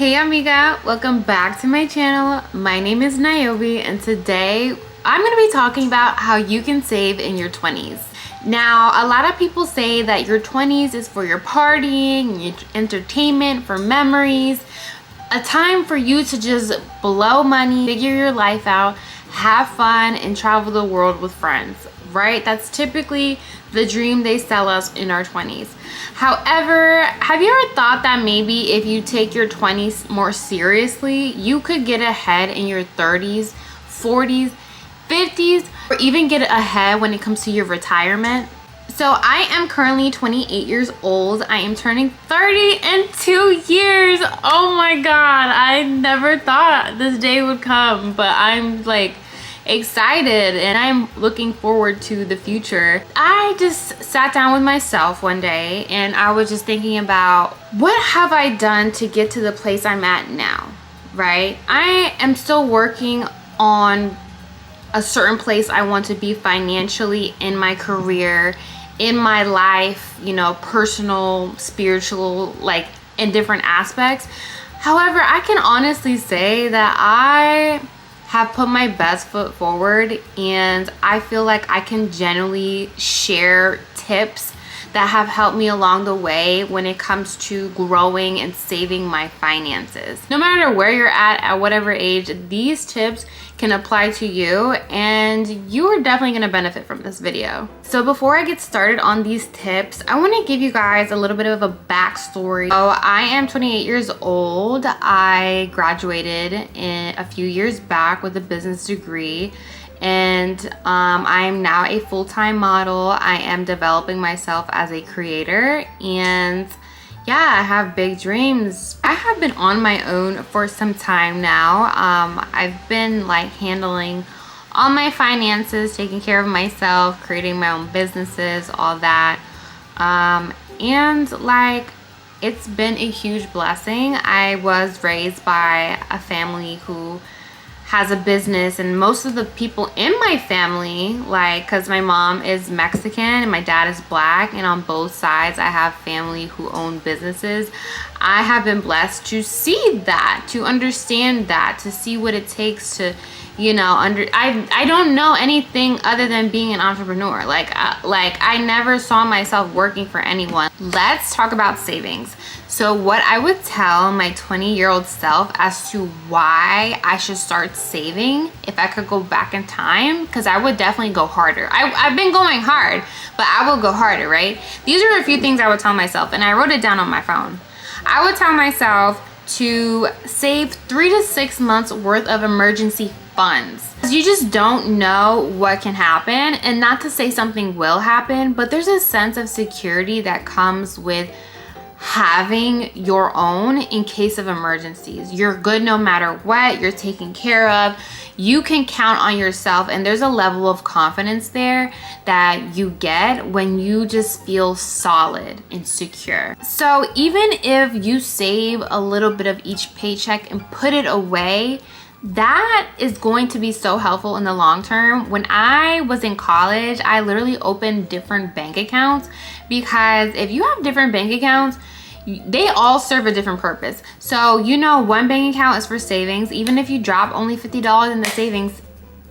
Hey amiga, welcome back to my channel. My name is Niobe and today I'm going to be talking about how you can save in your 20s. Now, a lot of people say that your 20s is for your partying, your entertainment, for memories, a time for you to just blow money, figure your life out, have fun, and travel the world with friends, right? That's typically the dream they sell us in our 20s. However, have you ever thought that maybe if you take your 20s more seriously, you could get ahead in your 30s, 40s, 50s, or even get ahead when it comes to your retirement? So I am currently 28 years old. I am turning 30 in 2 years. Oh my God, I never thought this day would come, but I'm like excited and I'm looking forward to the future. I just sat down with myself one day and I was just thinking about what have I done to get to the place I'm at now, right? I am still working on a certain place I want to be financially, in my career, in my life, you know, personal, spiritual, like in different aspects. However, I can honestly say that I have put my best foot forward and I feel like I can genuinely share tips that have helped me along the way when it comes to growing and saving my finances. No matter where you're at whatever age, these tips can apply to you and you are definitely going to benefit from this video. So before I get started on these tips, I want to give you guys a little bit of a backstory. So I am 28 years old. I graduated a few years back with a business degree. And I am now a full-time model. I am developing myself as a creator and yeah, I have big dreams. I have been on my own for some time now. I've been like handling all my finances, taking care of myself, creating my own businesses, all that. And like, it's been a huge blessing. I was raised by a family who has a business, and most of the people in my family, like, because my mom is Mexican and my dad is black, and on both sides I have family who own businesses. I have been blessed to see that, to understand that, to see what it takes to, you know, I don't know anything other than being an entrepreneur. Like I never saw myself working for anyone. Let's talk about savings. So what I would tell my 20-year-old self as to why I should start saving if I could go back in time, because I would definitely go harder. I've been going hard, but I will go harder, right? These are a few things I would tell myself, and I wrote it down on my phone. I would tell myself to save 3 to 6 months worth of emergency funds. You just don't know what can happen, and not to say something will happen, but there's a sense of security that comes with having your own in case of emergencies. You're good no matter what, you're taken care of, you can count on yourself, and there's a level of confidence there that you get when you just feel solid and secure. So even if you save a little bit of each paycheck and put it away, that is going to be so helpful in the long term. When I was in college, I literally opened different bank accounts, because if you have different bank accounts, they all serve a different purpose. So, you know, one bank account is for savings. Even if you drop only $50 in the savings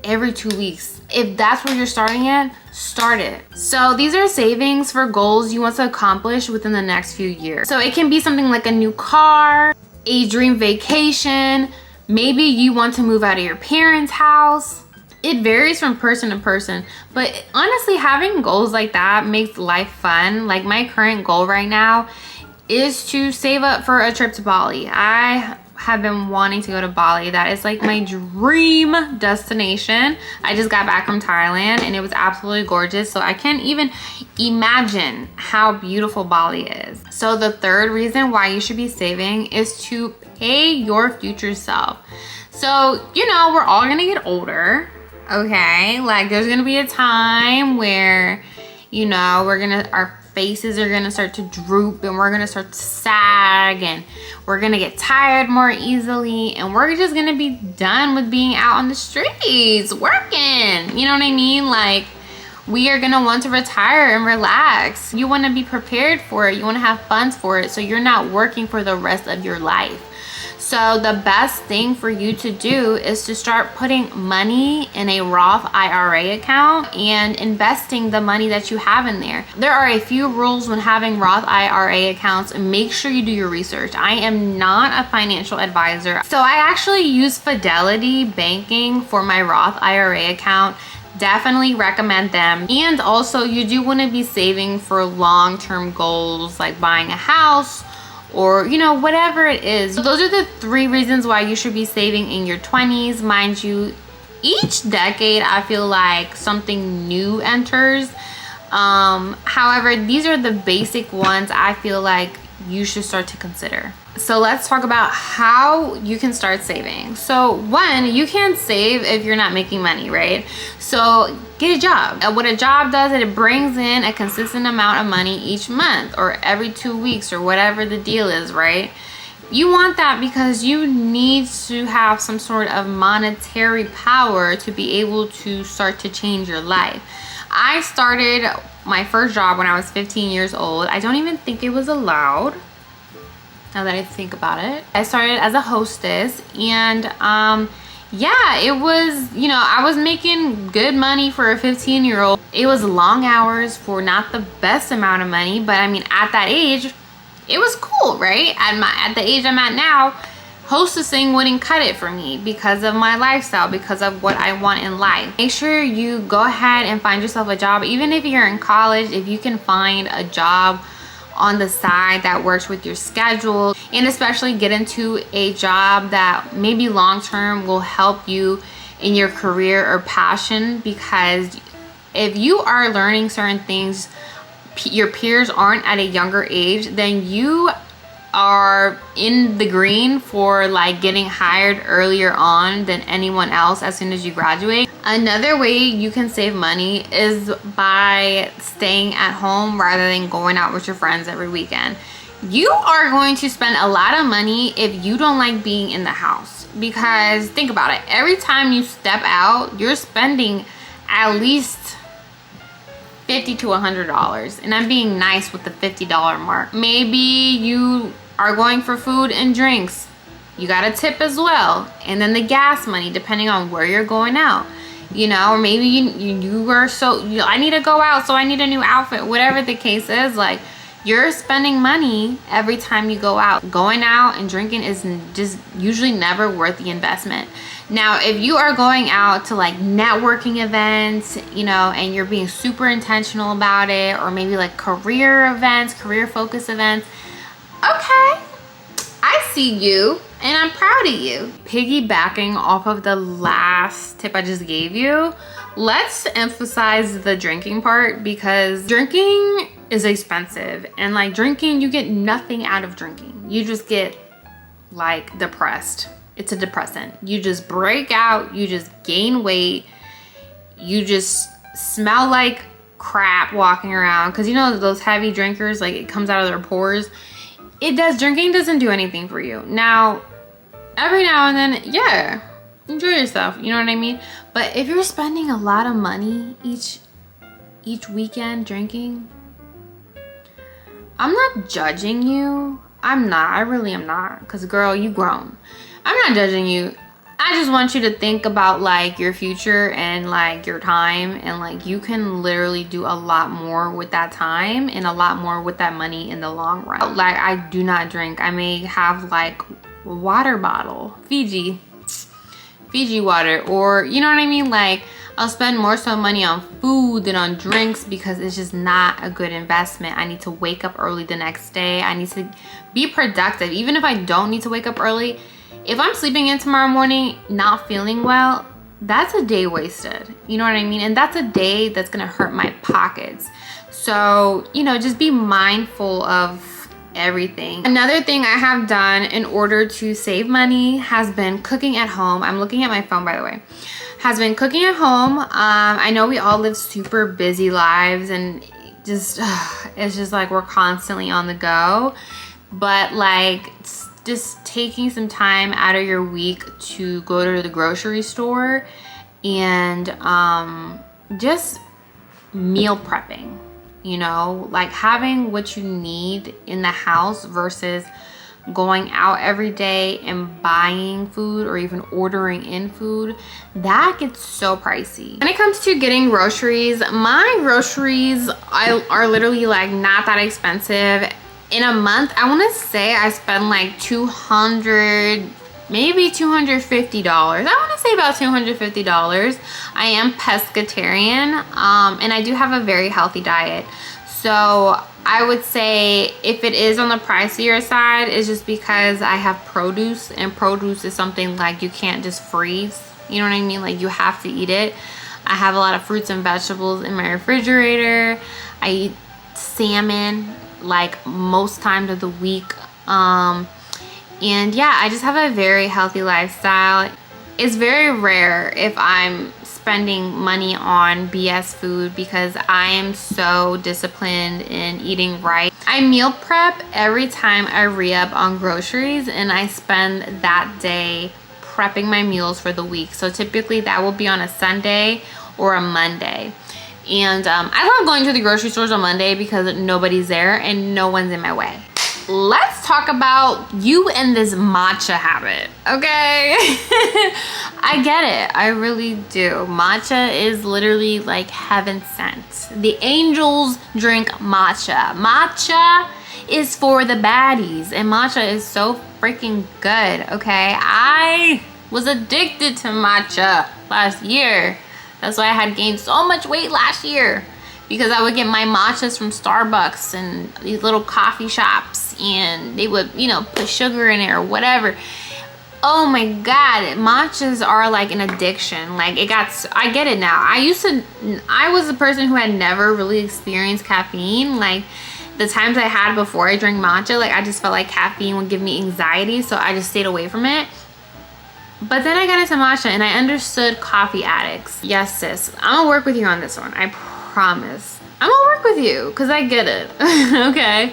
every 2 weeks, if that's where you're starting at, start it. So these are savings for goals you want to accomplish within the next few years. So it can be something like a new car, a dream vacation. Maybe you want to move out of your parents' house. It varies from person to person, but honestly, having goals like that makes life fun. Like my current goal right now is to save up for a trip to Bali. I have been wanting to go to Bali. That is like my dream destination. I just got back from Thailand and it was absolutely gorgeous. So I can't even imagine how beautiful Bali is. So the third reason why you should be saving is to pay your future self. So, you know, we're all gonna get older, okay? Like there's gonna be a time where, you know, our faces are gonna start to droop and we're gonna start to sag and we're gonna get tired more easily and we're just gonna be done with being out on the streets working. You know what I mean? Like we are gonna want to retire and relax. You wanna be prepared for it. You wanna have funds for it so you're not working for the rest of your life. So the best thing for you to do is to start putting money in a Roth IRA account and investing the money that you have in there. There are a few rules when having Roth IRA accounts, and make sure you do your research. I am not a financial advisor, so I actually use Fidelity Banking for my Roth IRA account. Definitely recommend them. And also, you do want to be saving for long-term goals like buying a house, or you know, whatever it is. So those are the 3 reasons why you should be saving in your 20s. Mind you, each decade I feel like something new enters. However, these are the basic ones I feel like you should start to consider. So let's talk about how you can start saving. So 1, you can't save if you're not making money, right? So get a job. What a job does is it brings in a consistent amount of money each month or every 2 weeks or whatever the deal is, right? You want that because you need to have some sort of monetary power to be able to start to change your life. I started my first job when I was 15 years old. I don't even think it was allowed, now that I think about it. I started as a hostess, and yeah, it was, you know, I was making good money for a 15-year-old. It was long hours for not the best amount of money, but I mean, at that age, it was cool, right? At the age I'm at now, hostessing wouldn't cut it for me because of my lifestyle, because of what I want in life. Make sure you go ahead and find yourself a job. Even if you're in college, if you can find a job on the side that works with your schedule, and especially get into a job that maybe long-term will help you in your career or passion, because if you are learning certain things your peers aren't at a younger age, then you are in the green for like getting hired earlier on than anyone else as soon as you graduate. Another way you can save money is by staying at home rather than going out with your friends every weekend. You are going to spend a lot of money if you don't like being in the house, because think about it, every time you step out you're spending at least $50 to $100, and I'm being nice with the $50 mark. Maybe you are going for food and drinks, you got a tip as well, and then the gas money depending on where you're going out, you know, or maybe you are so, you know, I need to go out so I need a new outfit, whatever the case is. Like, you're spending money every time you go out. Going out and drinking is just usually never worth the investment. Now, if you are going out to like networking events, you know, and you're being super intentional about it, or maybe like career events, career focus events, okay, I see you and I'm proud of you. Piggybacking off of the last tip I just gave you, let's emphasize the drinking part, because drinking is expensive, and like drinking, you get nothing out of drinking. You just get like depressed. It's a depressant. You just break out, you just gain weight, you just smell like crap walking around, because you know those heavy drinkers, like it comes out of their pores. Drinking doesn't do anything for you. Now, every now and then, yeah, enjoy yourself, you know what I mean? But if you're spending a lot of money each weekend drinking, I'm not judging you. I'm not, I really am not, because girl, you grown. I'm not judging you. I just want you to think about like your future and like your time, and like you can literally do a lot more with that time and a lot more with that money in the long run. Like, I do not drink. I may have like a water bottle, Fiji water, or you know what I mean? Like, I'll spend more so money on food than on drinks, because it's just not a good investment. I need to wake up early the next day. I need to be productive. Even if I don't need to wake up early, if I'm sleeping in tomorrow morning not feeling well, that's a day wasted. You know what I mean? And that's a day that's gonna hurt my pockets. So, you know, just be mindful of everything. Another thing I have done in order to save money has been cooking at home. I'm looking at my phone, by the way. Has been cooking at home. I know we all live super busy lives, and just it's just like we're constantly on the go, but like just taking some time out of your week to go to the grocery store and just meal prepping, you know, like having what you need in the house versus going out every day and buying food or even ordering in food, that gets so pricey. When it comes to getting groceries, my groceries are literally like not that expensive. In a month, I want to say I spend like $200, maybe $250. I want to say about $250. I am pescatarian, and I do have a very healthy diet. So I would say if it is on the pricier side, it's just because I have produce, and produce is something like you can't just freeze. You know what I mean? Like you have to eat it. I have a lot of fruits and vegetables in my refrigerator. I eat salmon like most times of the week. And yeah, I just have a very healthy lifestyle. It's very rare if I'm spending money on BS food because I am so disciplined in eating right. I meal prep every time I re-up on groceries, and I spend that day prepping my meals for the week. So typically that will be on a Sunday or a Monday. And I love going to the grocery stores on Monday because nobody's there and no one's in my way. Let's talk about you and this matcha habit, okay? I get it, I really do. Matcha is literally like heaven sent. The angels drink matcha. Matcha is for the baddies, and matcha is so freaking good, okay? I was addicted to matcha last year. That's why I had gained so much weight last year, because I would get my matchas from Starbucks and these little coffee shops, and they would, you know, put sugar in it or whatever. Oh my God, matchas are like an addiction. Like I get it now. I was a person who had never really experienced caffeine. Like the times I had before I drank matcha, like I just felt like caffeine would give me anxiety, so I just stayed away from it. But then I got into matcha and I understood coffee addicts. Yes, sis, I'm gonna work with you on this one. I promise. I'm gonna work with you because I get it, okay?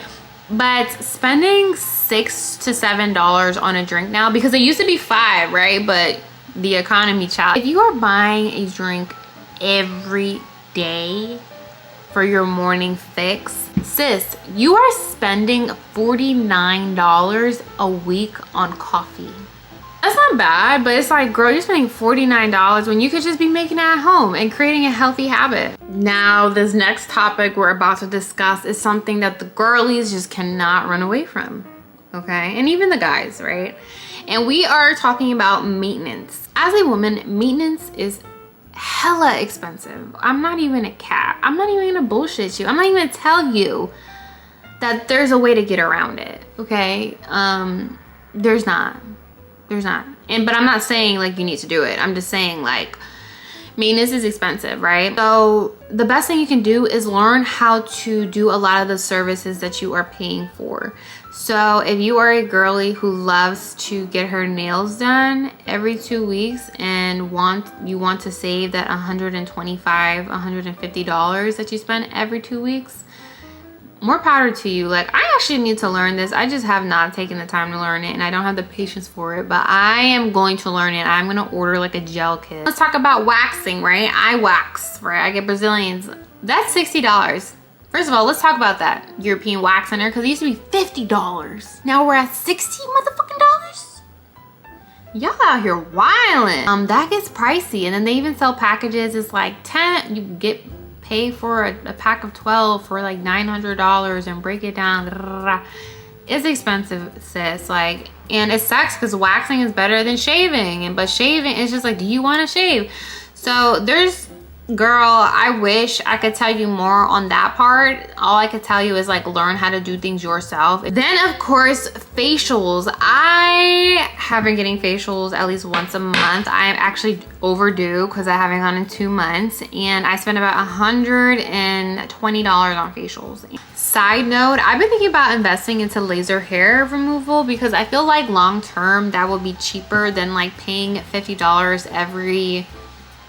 But spending $6 to $7 on a drink now, because it used to be $5, right? But the economy, child. If you are buying a drink every day for your morning fix, sis, you are spending $49 a week on coffee. That's not bad, but it's like, girl, you're spending $49 when you could just be making it at home and creating a healthy habit. Now, this next topic we're about to discuss is something that the girlies just cannot run away from, okay? And even the guys, right? And we are talking about maintenance. As a woman, maintenance is hella expensive. I'm not even a cat. I'm not even gonna bullshit you. I'm not even gonna tell you that there's a way to get around it, okay? There's not. But I'm not saying like you need to do it. I'm just saying like maintenance is expensive, right? So the best thing you can do is learn how to do a lot of the services that you are paying for. So if you are a girly who loves to get her nails done every 2 weeks and you want to save that $125, $150 that you spend every 2 weeks, more power to you. Like, I actually need to learn this. I just have not taken the time to learn it, and I don't have the patience for it, but I am going to learn it. I'm going to order like a gel kit. Let's talk about waxing, right? I wax, right? I get Brazilians. That's $60. First of all, let's talk about that European wax center, because it used to be $50. Now we're at $60 motherfucking dollars. Y'all out here wildin'. That gets pricey, and then they even sell packages. It's like 10, you get pay for a pack of 12 for like $900 and break it down. It's expensive, sis. Like, and it sucks because waxing is better than shaving, but shaving is just like, do you want to shave? So there's, girl, I wish I could tell you more on that part. All I could tell you is like learn how to do things yourself. Then of course, facials. I have been getting facials at least once a month. I am actually overdue because I haven't gone in 2 months, and I spent about $120 on facials. Side note, I've been thinking about investing into laser hair removal because I feel like long term that will be cheaper than like paying $50 every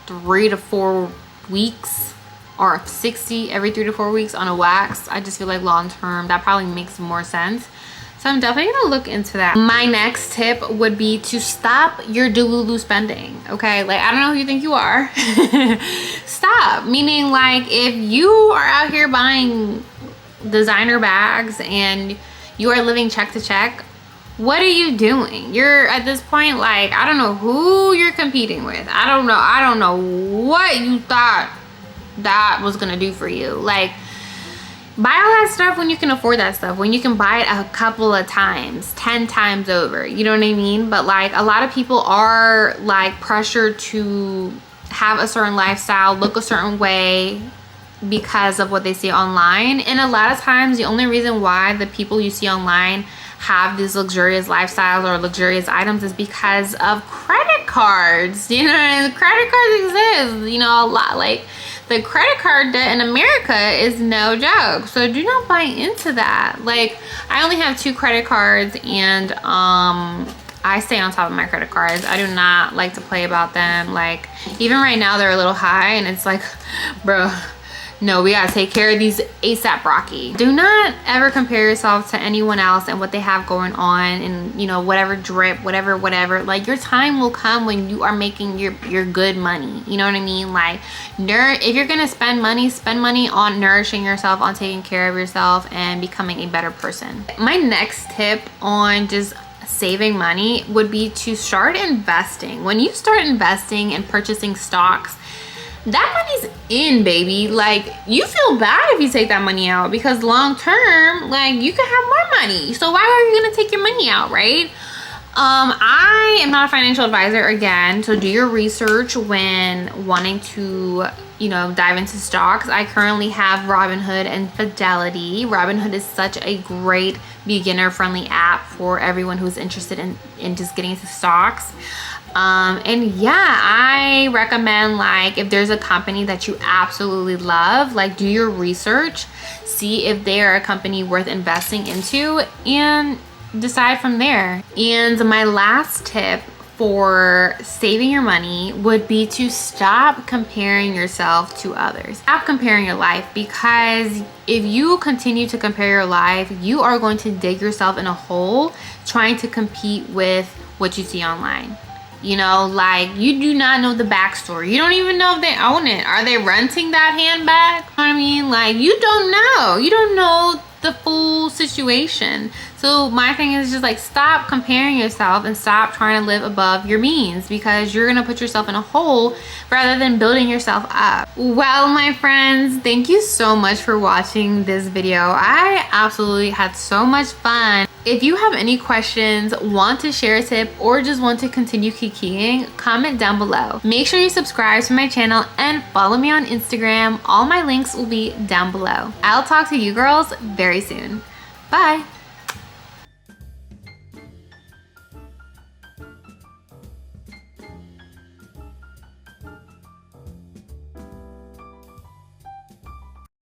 3 to 4 weeks, or $60 every 3 to 4 weeks on a wax. I just feel like long term that probably makes more sense. So I'm definitely gonna look into that. My next tip would be to stop your Delulu spending, okay? Like, I don't know who you think you are. Stop. Meaning, like, if you are out here buying designer bags and you are living check to check, what are you doing? You're at this point, like, I don't know who you're competing with. I don't know what you thought that was gonna do for you. Like, buy all that stuff when you can afford that stuff, when you can buy it a couple of times, 10 times over, you know what I mean? But like, a lot of people are like pressured to have a certain lifestyle, look a certain way, because of what they see online. And a lot of times the only reason why the people you see online have these luxurious lifestyles or luxurious items is because of credit cards. You know, and credit cards exist, you know, a lot. Like, the credit card debt in America is no joke. So do not buy into that. Like, I only have 2 credit cards, and I stay on top of my credit cards. I do not like to play about them. Like, even right now they're a little high, and it's like, bro, no, we gotta take care of these ASAP Rocky. Do not ever compare yourself to anyone else and what they have going on, and, you know, whatever drip, whatever. Like, your time will come when you are making your good money. You know what I mean? Like, if you're gonna spend money on nourishing yourself, on taking care of yourself, and becoming a better person. My next tip on just saving money would be to start investing. When you start investing and purchasing stocks, that money's in, baby. Like, you feel bad if you take that money out, because long term, like, you could have more money. So why are you gonna take your money out, right? I am not a financial advisor, again, so do your research when wanting to, you know, dive into stocks. I currently have Robinhood and Fidelity. Robinhood is such a great beginner-friendly app for everyone who's interested in just getting into stocks. And yeah, I recommend, like, if there's a company that you absolutely love, like, do your research, see if they are a company worth investing into, and decide from there. And my last tip for saving your money would be to stop comparing yourself to others. Stop comparing your life, because if you continue to compare your life, you are going to dig yourself in a hole trying to compete with what you see online. You know, like, you do not know the backstory. You don't even know if they own it. Are they renting that handbag? You know what I mean? Like, you don't know. You don't know the full situation. So my thing is just, like, stop comparing yourself and stop trying to live above your means, because you're gonna put yourself in a hole rather than building yourself up. Well, my friends, thank you so much for watching this video. I absolutely had so much fun. If you have any questions, want to share a tip, or just want to continue kikiing, comment down below. Make sure you subscribe to my channel and follow me on Instagram. All my links will be down below. I'll talk to you girls very soon. Bye.